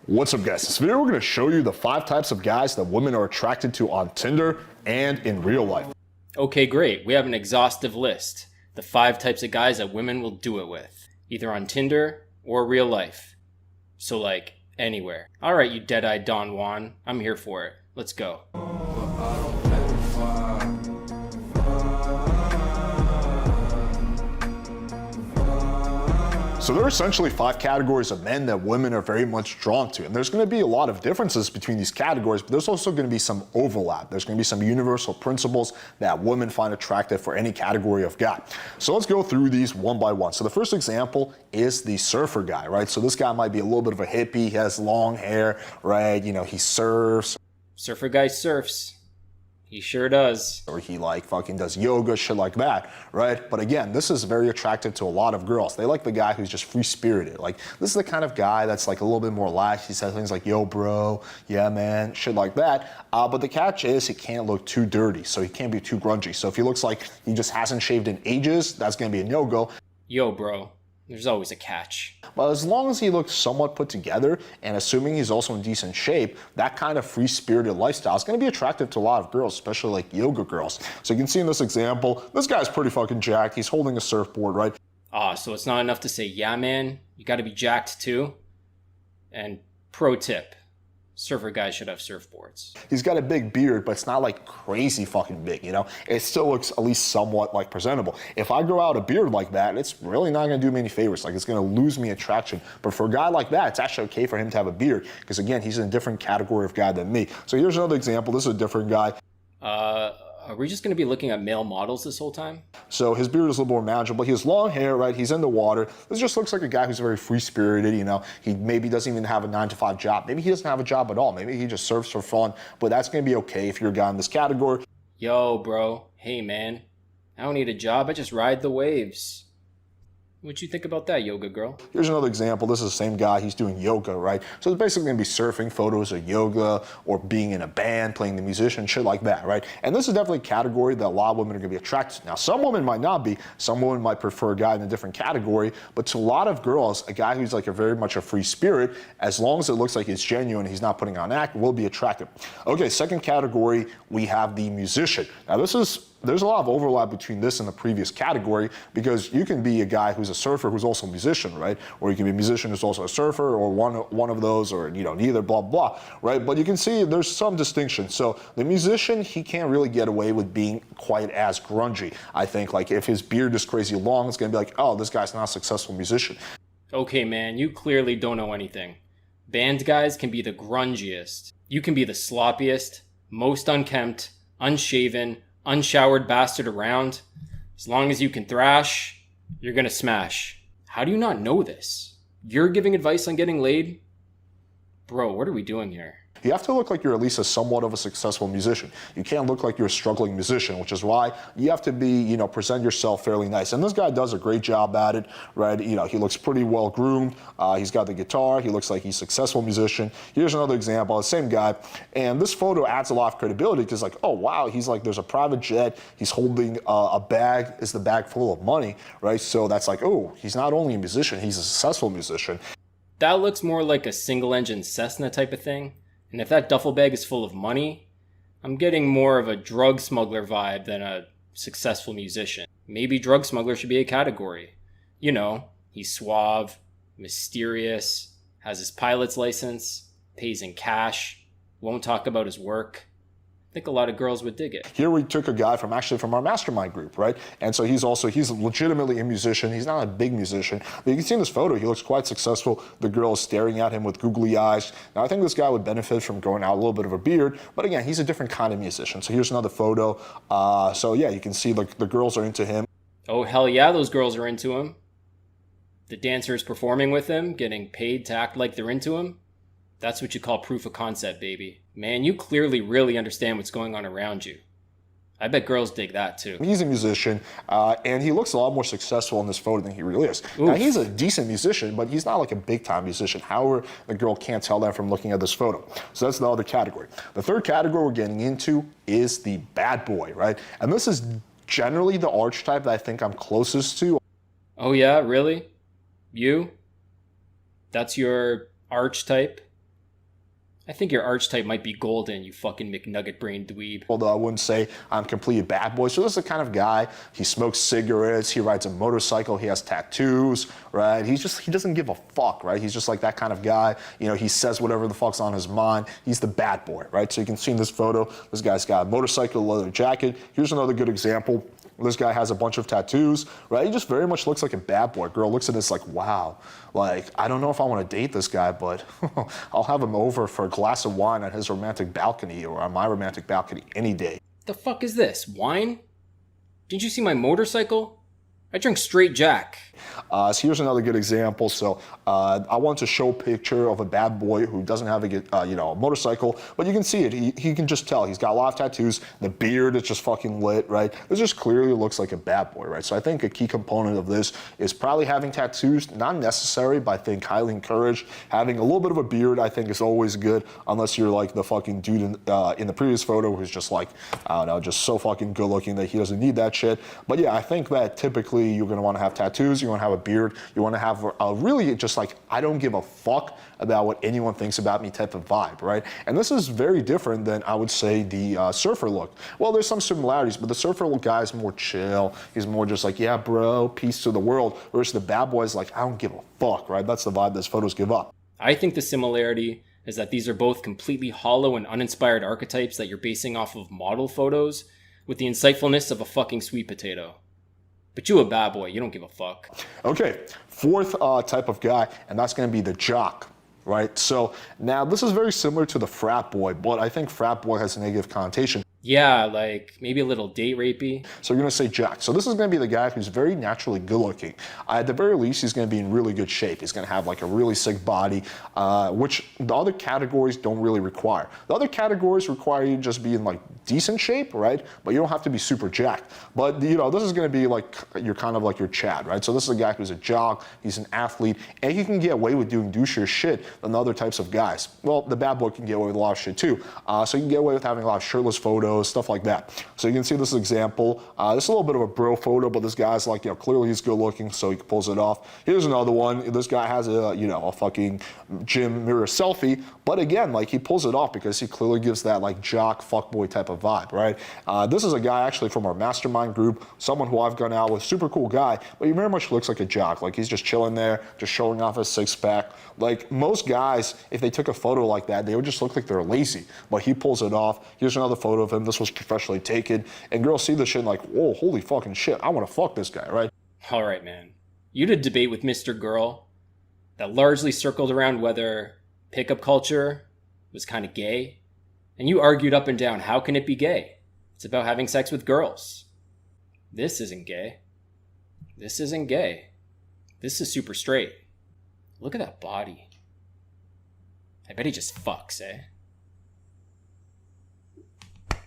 What's up, guys? In this video we're going to show you the 5 types of guys that women are attracted to on Tinder and in real life. Okay, great. We have an exhaustive list. The 5 types of guys that women will do it with, either on Tinder or real life. So like, anywhere. Alright, you dead-eyed Don Juan. I'm here for it. Let's go. So there are essentially 5 categories of men that women are very much drawn to. And there's going to be a lot of differences between these categories, but there's also going to be some overlap. There's going to be some universal principles that women find attractive for any category of guy. So let's go through these one by one. So the first example is the surfer guy, right? So this guy might be a little bit of a hippie. He has long hair, right? You know, he surfs. Surfer guy surfs. He sure does. Or he like fucking does yoga, shit like that, right? But again, this is very attractive to a lot of girls. They like the guy who's just free-spirited. Like, this is the kind of guy that's like a little bit more lax. He says things like, yo, bro, yeah, man, shit like that. But the catch is he can't look too dirty, so he can't be too grungy. So if he looks like he just hasn't shaved in ages, that's gonna be a no-go. Yo, bro. There's always a catch. But as long as he looks somewhat put together, and assuming he's also in decent shape, that kind of free-spirited lifestyle is going to be attractive to a lot of girls, especially like yoga girls. So you can see in this example, this guy's pretty fucking jacked. He's holding a surfboard, right? So it's not enough to say, yeah, man, you gotta be jacked too. And pro tip, surfer guys should have surfboards. He's got a big beard, but it's not like crazy fucking big, you know? It still looks at least somewhat like presentable. If I grow out a beard like that, it's really not gonna do me any favors. Like, it's gonna lose me attraction. But for a guy like that, it's actually okay for him to have a beard, because again, he's in a different category of guy than me. So here's another example. This is a different guy. Are we just gonna be looking at male models this whole time? So his beard is a little more manageable. He has long hair, right? He's in the water. This just looks like a guy who's very free-spirited, you know? He maybe doesn't even have a 9-to-5 job. Maybe he doesn't have a job at all. Maybe he just surfs for fun, but that's gonna be okay if you're a guy in this category. Yo, bro. Hey, man. I don't need a job. I just ride the waves. What'd you think about that, yoga girl? Here's another example. This is the same guy. He's doing yoga, right? So it's basically gonna be surfing photos of yoga or being in a band, playing the musician, shit like that, right? And this is definitely a category that a lot of women are gonna be attracted to. Now, some women might not be. Some women might prefer a guy in a different category, but to a lot of girls, a guy who's like very much a free spirit, as long as it looks like he's genuine, he's not putting on act, will be attractive. Okay, second category, we have the musician. Now, there's a lot of overlap between this and the previous category, because you can be a guy who's a surfer who's also a musician, right? Or you can be a musician who's also a surfer, or one of those, or you know, neither, blah, blah, right? But you can see there's some distinction. So the musician, he can't really get away with being quite as grungy. I think, like, if his beard is crazy long, it's gonna be like, oh, this guy's not a successful musician. Okay, man, you clearly don't know anything. Band guys can be the grungiest. You can be the sloppiest, most unkempt, unshaven, unshowered bastard around. As long as you can thrash, you're gonna smash. How do you not know this? You're giving advice on getting laid? Bro, what are we doing here? You have to look like you're at least somewhat of a successful musician. You can't look like you're a struggling musician, which is why you have to be, you know, present yourself fairly nice. And this guy does a great job at it, right? You know, he looks pretty well groomed. He's got the guitar. He looks like he's a successful musician. Here's another example, the same guy. And this photo adds a lot of credibility, because like, oh, wow, he's like, there's a private jet. He's holding a bag. Is the bag full of money, right? So that's like, oh, he's not only a musician, he's a successful musician. That looks more like a single-engine Cessna type of thing. And if that duffel bag is full of money, I'm getting more of a drug smuggler vibe than a successful musician. Maybe drug smuggler should be a category. You know, he's suave, mysterious, has his pilot's license, pays in cash, won't talk about his work. I think a lot of girls would dig it. Here we took a guy from our mastermind group, right? And so he's legitimately a musician. He's not a big musician, but you can see in this photo, he looks quite successful. The girl is staring at him with googly eyes. Now, I think this guy would benefit from growing out a little bit of a beard, but again, he's a different kind of musician. So here's another photo. So yeah, you can see like the girls are into him. Oh, hell yeah, those girls are into him. The dancer is performing with him, getting paid to act like they're into him. That's what you call proof of concept, baby. Man, you clearly really understand what's going on around you. I bet girls dig that too. He's a musician, and he looks a lot more successful in this photo than he really is. Now, he's a decent musician, but he's not like a big-time musician. However, the girl can't tell that from looking at this photo. So that's the other category. The third category we're getting into is the bad boy, right? And this is generally the archetype that I think I'm closest to. Oh yeah, really? You? That's your archetype? I think your archetype might be Golden, you fucking McNugget brain dweeb. Although I wouldn't say I'm completely a bad boy. So this is the kind of guy, he smokes cigarettes, he rides a motorcycle, he has tattoos, right? He doesn't give a fuck, right? He's just like that kind of guy. You know, he says whatever the fuck's on his mind. He's the bad boy, right? So you can see in this photo, this guy's got a motorcycle, leather jacket. Here's another good example. This guy has a bunch of tattoos, right? He just very much looks like a bad boy. Girl looks at this like, wow, like, I don't know if I want to date this guy, but I'll have him over for a glass of wine at his romantic balcony or on my romantic balcony any day. The fuck is this? Wine? Didn't you see my motorcycle? I drink straight Jack. So here's another good example. So I want to show a picture of a bad boy who doesn't have a motorcycle, but you can see it. He can just tell. He's got a lot of tattoos. The beard is just fucking lit, right? This just clearly looks like a bad boy, right? So I think a key component of this is probably having tattoos. Not necessary, but I think highly encouraged. Having a little bit of a beard, I think, is always good, unless you're like the fucking dude in the previous photo who's just like, I don't know, just so fucking good looking that he doesn't need that shit. But yeah, I think that typically you're going to want to have tattoos, you want to have a beard, you want to have a really just like, I don't give a fuck about what anyone thinks about me type of vibe, right? And this is very different than, I would say, the surfer look. Well, there's some similarities, but the surfer look guy is more chill. He's more just like, yeah, bro, peace to the world. Whereas the bad boy is like, I don't give a fuck, right? That's the vibe these photos give up. I think the similarity is that these are both completely hollow and uninspired archetypes that you're basing off of model photos with the insightfulness of a fucking sweet potato. But you a bad boy, you don't give a fuck. Okay, fourth type of guy, and that's gonna be the jock, right? So now this is very similar to the frat boy, but I think frat boy has a negative connotation. Yeah, like maybe a little date rapey. So you're gonna say jock. So this is gonna be the guy who's very naturally good looking. At the very least, he's gonna be in really good shape. He's gonna have like a really sick body, which the other categories don't really require. The other categories require you to just be in like decent shape, right? But you don't have to be super jacked. But you know, this is gonna be like, you're kind of like your Chad, right? So this is a guy who's a jock, he's an athlete, and he can get away with doing douchier shit than the other types of guys. Well, the bad boy can get away with a lot of shit too. So you can get away with having a lot of shirtless photos, stuff like that. So you can see this example. This is a little bit of a bro photo, but this guy's like, you know, clearly he's good looking, so he pulls it off. Here's another one. This guy has a fucking gym mirror selfie, but again, like he pulls it off because he clearly gives that like jock fuckboy type of vibe, right? This is a guy actually from our mastermind group, someone who I've gone out with, super cool guy, but he very much looks like a jock. Like he's just chilling there, just showing off his six pack. Like most guys, if they took a photo like that, they would just look like they're lazy, but he pulls it off. Here's another photo of him. This was professionally taken, and girls see this shit and like, whoa, holy fucking shit, I want to fuck this guy, right? All right, man. You did debate with Mr. Girl that largely circled around whether pickup culture was kind of gay, and you argued up and down, how can it be gay? It's about having sex with girls. This isn't gay. This isn't gay. This is super straight. Look at that body. I bet he just fucks, eh?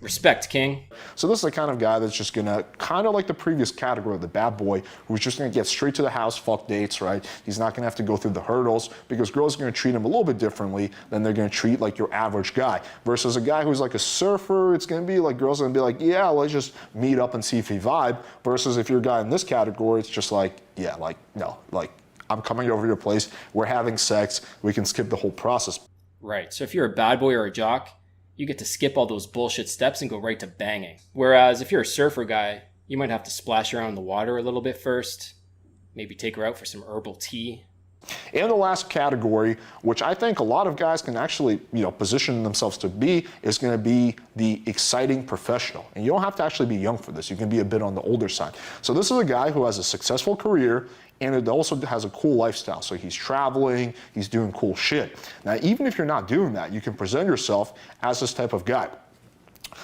Respect, King. So this is the kind of guy that's just gonna, kind of like the previous category of the bad boy, who's just gonna get straight to the house, fuck dates, right? He's not gonna have to go through the hurdles because girls are gonna treat him a little bit differently than they're gonna treat like your average guy. Versus a guy who's like a surfer, it's gonna be like, girls are gonna be like, yeah, let's just meet up and see if he vibe. Versus if you're a guy in this category, it's just like, yeah, like, no, like, I'm coming over to your place, we're having sex, we can skip the whole process. Right, so if you're a bad boy or a jock, you get to skip all those bullshit steps and go right to banging. Whereas if you're a surfer guy, you might have to splash around in the water a little bit first, maybe take her out for some herbal tea. And the last category, which I think a lot of guys can actually, position themselves to be, is going to be the exciting professional. And you don't have to actually be young for this. You can be a bit on the older side. So this is a guy who has a successful career, and it also has a cool lifestyle. So he's traveling, he's doing cool shit. Now, even if you're not doing that, you can present yourself as this type of guy.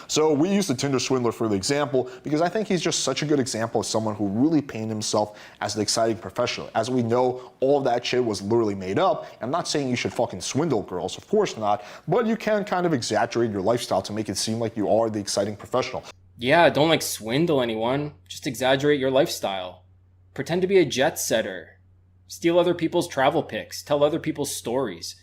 So we use the Tinder swindler for the example because I think he's just such a good example of someone who really painted himself as the exciting professional. As we know, all of that shit was literally made up. I'm not saying you should fucking swindle girls, of course not, but you can kind of exaggerate your lifestyle to make it seem like you are the exciting professional. Yeah, don't swindle anyone. Just exaggerate your lifestyle. Pretend to be a jet setter. Steal other people's travel pics. Tell other people's stories.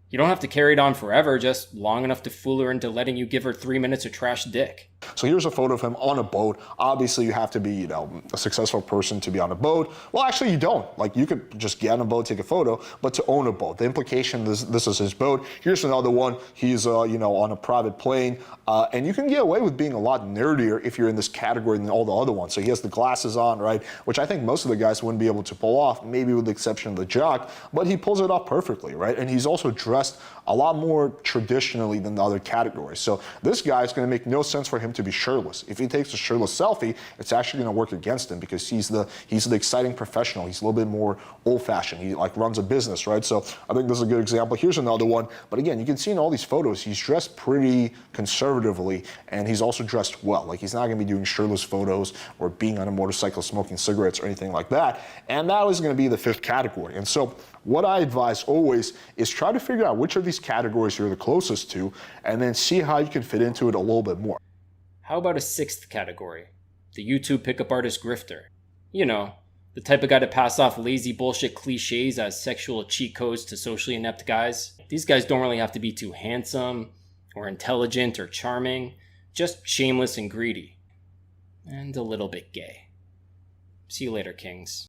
You don't have to carry it on forever, just long enough to fool her into letting you give her 3 minutes of trash dick. So here's a photo of him on a boat. Obviously, you have to be, a successful person to be on a boat. Well, actually, you don't. Like, you could just get on a boat, take a photo, but to own a boat. The implication, this is his boat. Here's another one. He's, on a private plane. And you can get away with being a lot nerdier if you're in this category than all the other ones. So he has the glasses on, right? Which I think most of the guys wouldn't be able to pull off, maybe with the exception of the jock, but he pulls it off perfectly, right? And he's also dressed a lot more traditionally than the other categories. So this guy is going to make no sense for him to be shirtless. If he takes a shirtless selfie, it's actually going to work against him because he's the exciting professional. He's a little bit more old-fashioned. He runs a business, right? So I think this is a good example. Here's another one. But again, you can see in all these photos, he's dressed pretty conservatively, and he's also dressed well. Like, he's not going to be doing shirtless photos or being on a motorcycle smoking cigarettes or anything like that. And that was going to be the fifth category. And so what I advise always is try to figure out which of these categories you're the closest to, and then see how you can fit into it a little bit more. How about a sixth category? The YouTube pickup artist grifter. You know, the type of guy to pass off lazy bullshit cliches as sexual cheat codes to socially inept guys. These guys don't really have to be too handsome, or intelligent, or charming. Just shameless and greedy. And a little bit gay. See you later, kings.